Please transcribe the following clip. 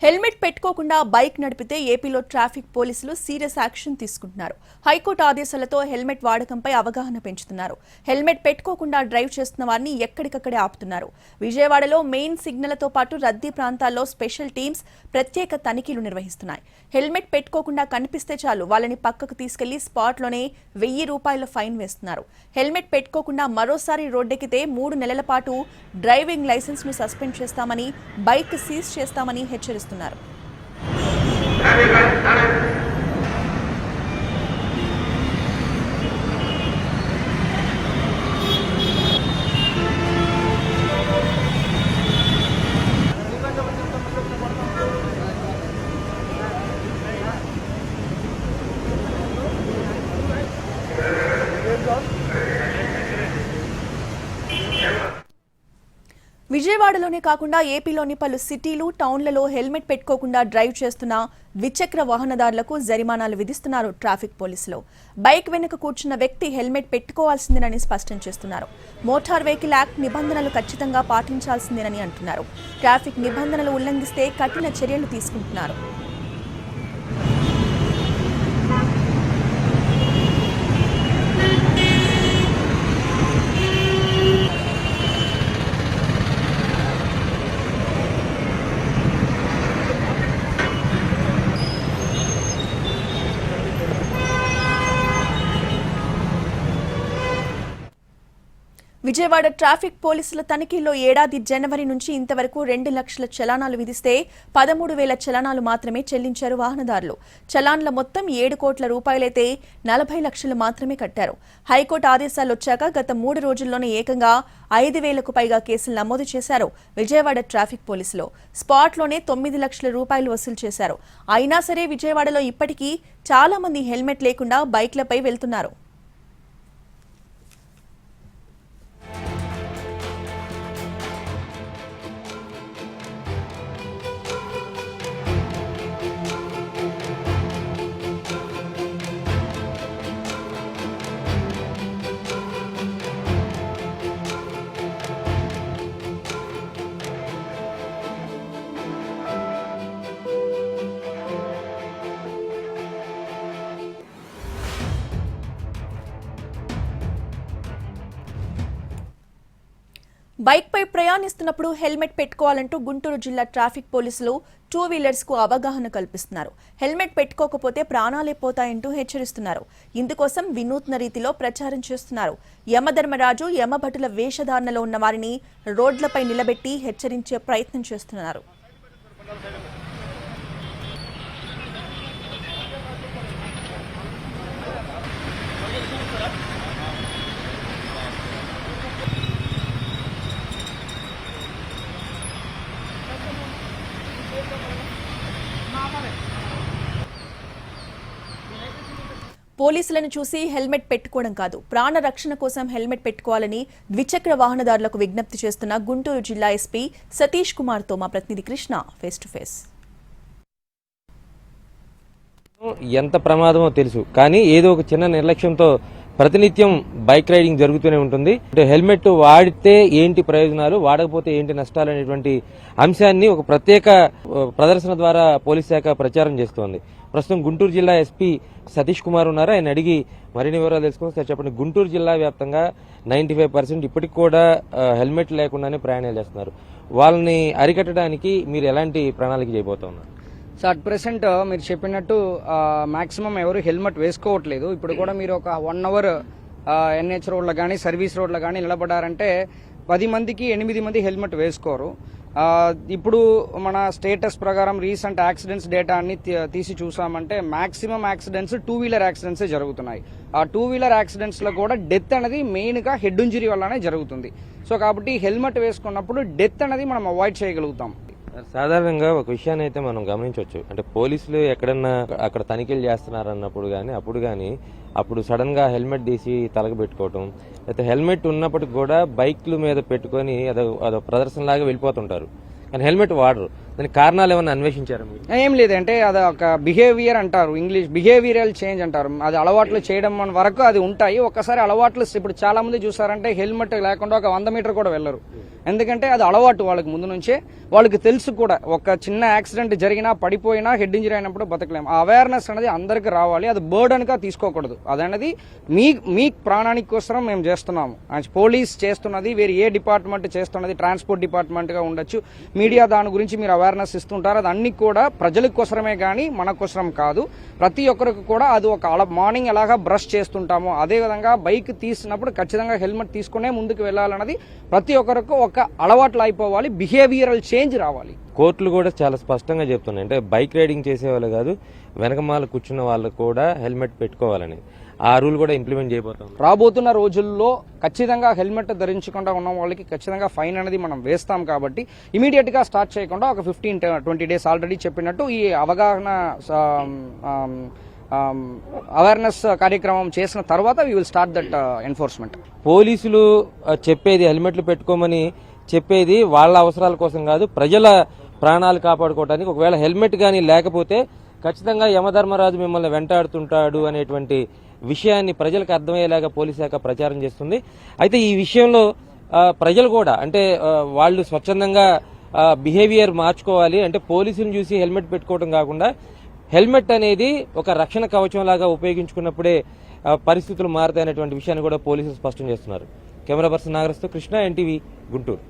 Helmet పెట్టుకోకుండా bike నడిపితే ఏపీలో ట్రాఫిక్ పోలీసులు సీరియస్ యాక్షన్ తీసుకుంటున్నారు. హైకోర్టు ఆదేశాలతో హెల్మెట్ వాడకంపై అవగాహన పెంచుతున్నారు. హెల్మెట్ పెట్టుకోకుండా డ్రైవ్ చేస్తున్న వారిని ఎక్కడికక్కడే ఆపుతున్నారు. విజయవాడలో మెయిన్ సిగ్నల్తో పాటు రద్దీ ప్రాంతాల్లో స్పెషల్ టీమ్స్ ప్రత్యేక తనిఖీలు నిర్వహిస్తున్నాయి. హెల్మెట్ పెట్టుకోకుండా కనిపిస్తే చాలు వాళ్ళని పక్కకు తీసుకెళ్లి స్పాట్లోనే ₹1000 ఫైన్ వేస్తున్నారు. హెల్మెట్ పెట్టుకోకుండా మరోసారి రోడ్డెక్కితే 3 నెలల పాటు డ్రైవింగ్ లైసెన్స్ ను సస్పెండ్ చేస్తామని, బైక్ సీజ్ చేస్తామని హెచ్చరిస్తున్నారు. విజయవాడలోనే కాకుండా ఏపీలోని పలు సిటీలు, టౌన్లలో హెల్మెట్ పెట్టుకోకుండా డ్రైవ్ చేస్తున్న ద్విచక్ర వాహనదారులకు జరిమానాలు విధిస్తున్నారు ట్రాఫిక్ పోలీసులు. బైక్ వెనుక కూర్చున్న వ్యక్తి హెల్మెట్ పెట్టుకోవాల్సిందేనని స్పష్టం చేస్తున్నారు. మోటార్ వెహికల్ యాక్ట్ నిబంధనలు ఖచ్చితంగా పాటించాల్సిందేనని అంటున్నారు. ట్రాఫిక్ నిబంధనలు ఉల్లంఘిస్తే కఠిన చర్యలు తీసుకుంటున్నారు. విజయవాడ ట్రాఫిక్ పోలీసుల తనిఖీల్లో ఏడాది జనవరి నుంచి ఇంతవరకు 2 లక్షల చలానాలు విధిస్తే 13,000 చలానాలు మాత్రమే చెల్లించారు వాహనదారులు. చలాన్ల మొత్తం 7 కోట్ల రూపాయలైతే 40 లక్షలు మాత్రమే కట్టారు. హైకోర్టు ఆదేశాలు వచ్చాక గత 3 రోజుల్లోనే ఏకంగా 5,000కు పైగా కేసులు నమోదు చేశారు విజయవాడ ట్రాఫిక్ పోలీసులు. స్పాట్లోనే 9 లక్షల రూపాయలు వసూలు చేశారు. అయినా సరే విజయవాడలో ఇప్పటికీ చాలా మంది హెల్మెట్ లేకుండా బైక్లపై వెళ్తున్నారు. బైక్ పై ప్రయాణిస్తున్నప్పుడు హెల్మెట్ పెట్టుకోవాలంటూ గుంటూరు జిల్లా ట్రాఫిక్ పోలీసులు 2 వీలర్స్ కు అవగాహన కల్పిస్తున్నారు. హెల్మెట్ పెట్టుకోకపోతే ప్రాణాలే పోతాయంటూ హెచ్చరిస్తున్నారు. ఇందుకోసం వినూత్న రీతిలో ప్రచారం చేస్తున్నారు. యమధర్మరాజు, యమభటుల వేషధారణలో ఉన్న వారిని రోడ్లపై నిలబెట్టి హెచ్చరించే ప్రయత్నం చేస్తున్నారు. పోలీసులను చూసి హెల్మెట్ పెట్టుకోవడం కాదు, ప్రాణ రక్షణ కోసం హెల్మెట్ పెట్టుకోవాలని ద్విచక్ర వాహనదారులకు విజ్ఞప్తి చేస్తున్న గుంటూరు జిల్లా ఎస్పీ సతీష్ కుమార్ తో మా ప్రతినిధి కృష్ణ ఫేస్ టు ఫేస్. ఎంత ప్రమాదమో తెలుసు, కానీ ఏదో ఒక చిన్న నిర్లక్ష్యంతో ప్రతినిత్యం బైక్ రైడింగ్ జరుగుతూనే ఉంటుంది. హెల్మెట్ వాడితే ఏంటి ప్రయోజనాలు, వాడకపోతే ఏంటి నష్టాలు అనేటువంటి అంశాన్ని ఒక ప్రత్యేక ప్రదర్శన ద్వారా పోలీస్ శాఖ ప్రచారం చేస్తోంది. ప్రస్తుతం గుంటూరు జిల్లా ఎస్పీ సతీష్ కుమార్ ఉన్నారు. ఆయన అడిగి మరిన్ని వివరాలు తెలుసుకుని సార్ చెప్పండి. గుంటూరు జిల్లా వ్యాప్తంగా 95% ఇప్పటికి కూడా హెల్మెట్ లేకుండానే ప్రయాణాలు చేస్తున్నారు. వాళ్ళని అరికట్టడానికి మీరు ఎలాంటి ప్రణాళిక చేయబోతా ఉన్నారు? సో అట్ ప్రెసెంట్ మీరు చెప్పినట్టు మాక్సిమం ఎవరు హెల్మెట్ వేసుకోవట్లేదు. ఇప్పుడు కూడా మీరు ఒక 1 అవర్ ఎన్హెచ్ రోడ్లో కానీ సర్వీస్ రోడ్లో కానీ నిలబడారంటే 10 మందికి 8 మంది హెల్మెట్ వేసుకోరు. ఇప్పుడు మన స్టేటస్ ప్రకారం రీసెంట్ యాక్సిడెంట్స్ డేటా అన్ని తీసి చూసామంటే మాక్సిమం యాక్సిడెంట్స్ 2 వీలర్ యాక్సిడెంట్సే జరుగుతున్నాయి. ఆ 2 వీలర్ యాక్సిడెంట్స్ లో కూడా డెత్ అనేది మెయిన్ గా హెడ్ ఇంజరీ వల్లనే జరుగుతుంది. సో కాబట్టి హెల్మెట్ వేసుకున్నప్పుడు డెత్ అనేది మనం అవాయిడ్ చేయగలుగుతాం. సాధారణంగా ఒక విషయాన్ని అయితే మనం గమనించవచ్చు, అంటే పోలీసులు ఎక్కడన్నా అక్కడ తనిఖీలు చేస్తున్నారు అన్నప్పుడు కానీ అప్పుడు సడన్ గా హెల్మెట్ తీసి తలకు పెట్టుకోవటం, అయితే హెల్మెట్ ఉన్నప్పటికి కూడా బైక్ల మీద పెట్టుకొని అదో ప్రదర్శనలాగా వెళ్ళిపోతుంటారు, కానీ హెల్మెట్ వాడరు. దానికి కారణాలు ఏమన్నా అన్వేషించారా మీరు? ఏం లేదంటే అది ఒక బిహేవియర్ అంటారు, ఇంగ్లీష్ బిహేవియరల్ చేంజ్ అంటారు. అది అలవాట్లు చేయడం వరకు అది ఉంటాయి. ఒక్కసారి అలవాట్లు ఇప్పుడు చాలా మంది చూసారంటే హెల్మెట్ లేకుండా ఒక 100 మీటర్ కూడా వెళ్ళరు. ఎందుకంటే అది అలవాటు వాళ్ళకి ముందు నుంచే. వాళ్ళకి తెలుసు కూడా ఒక చిన్న యాక్సిడెంట్ జరిగినా పడిపోయినా హెడ్ ఇంజరీ అయినప్పుడు బతకలేము. ఆ అవేర్నెస్ అనేది అందరికి రావాలి. అది బర్డన్ గా తీసుకోకూడదు. అదనేది మీ ప్రాణానికి కోసం మేము చేస్తున్నాము. పోలీస్ చేస్తున్నది, వేరే ఏ డిపార్ట్మెంట్ చేస్తున్నది, ట్రాన్స్పోర్ట్ డిపార్ట్మెంట్ గా ఉండొచ్చు, మీడియా దాని గురించి మీరు అవేర్నెస్ ఇస్తుంటారు. అది అన్ని కూడా ప్రజల కోసమే కానీ మన కోసం కాదు. ప్రతి ఒక్కరికి కూడా అది ఒక మార్నింగ్ ఎలాగా బ్రష్ చేస్తుంటామో అదే విధంగా బైక్ తీసినప్పుడు ఖచ్చితంగా హెల్మెట్ తీసుకునే ముందుకు వెళ్ళాలన్నది ప్రతి ఒక్కరికి ఒక అలవాట్లు అయిపోవాలి. బిహేవియరల్ చేంజ్ రావాలి. కోర్టులు కూడా చాలా స్పష్టంగా చెప్తున్నాయి, అంటే బైక్ రైడింగ్ చేసేవాళ్ళు కాదు, వెనకమాల కూర్చున్న వాళ్ళు కూడా హెల్మెట్ పెట్టుకోవాలని. ఆ రూల్ కూడా ఇంప్లిమెంట్ చేయబోతాం. రాబోతున్న రోజుల్లో ఖచ్చితంగా హెల్మెట్ ధరించకుండా ఉన్న వాళ్ళకి ఖచ్చితంగా ఫైన్ అనేది మనం వేస్తాం. కాబట్టి ఇమీడియట్ గా స్టార్ట్ చేయకుండా ఒక 15-20 డేస్ ఆల్రెడీ చెప్పినట్టు ఈ అవగాహన అవేర్నెస్ కార్యక్రమం చేసిన తర్వాత we will start that enforcement. పోలీసులు చెప్పేది హెల్మెట్లు పెట్టుకోమని చెప్పేది వాళ్ళ అవసరాల కోసం కాదు, ప్రజల ప్రాణాలు కాపాడుకోవడానికి. ఒకవేళ హెల్మెట్ కానీ లేకపోతే ఖచ్చితంగా యమధర్మరాజు మిమ్మల్ని వెంటాడుతుంటాడు అనేటువంటి విషయాన్ని ప్రజలకు అర్థమయ్యేలాగా పోలీస్ శాఖ ప్రచారం చేస్తుంది. అయితే ఈ విషయంలో ప్రజలు కూడా అంటే వాళ్ళు స్వచ్ఛందంగా బిహేవియర్ మార్చుకోవాలి. అంటే పోలీసులను చూసి హెల్మెట్ పెట్టుకోవడం కాకుండా హెల్మెట్ అనేది ఒక రక్షణ కవచం లాగా ఉపయోగించుకున్నప్పుడే పరిస్థితులు మారుతాయనేటువంటి విషయాన్ని కూడా పోలీసులు స్పష్టం చేస్తున్నారు. కెమెరా పర్సన్ నాగరస్తో కృష్ణ, ఎన్టీవీ, గుంటూరు.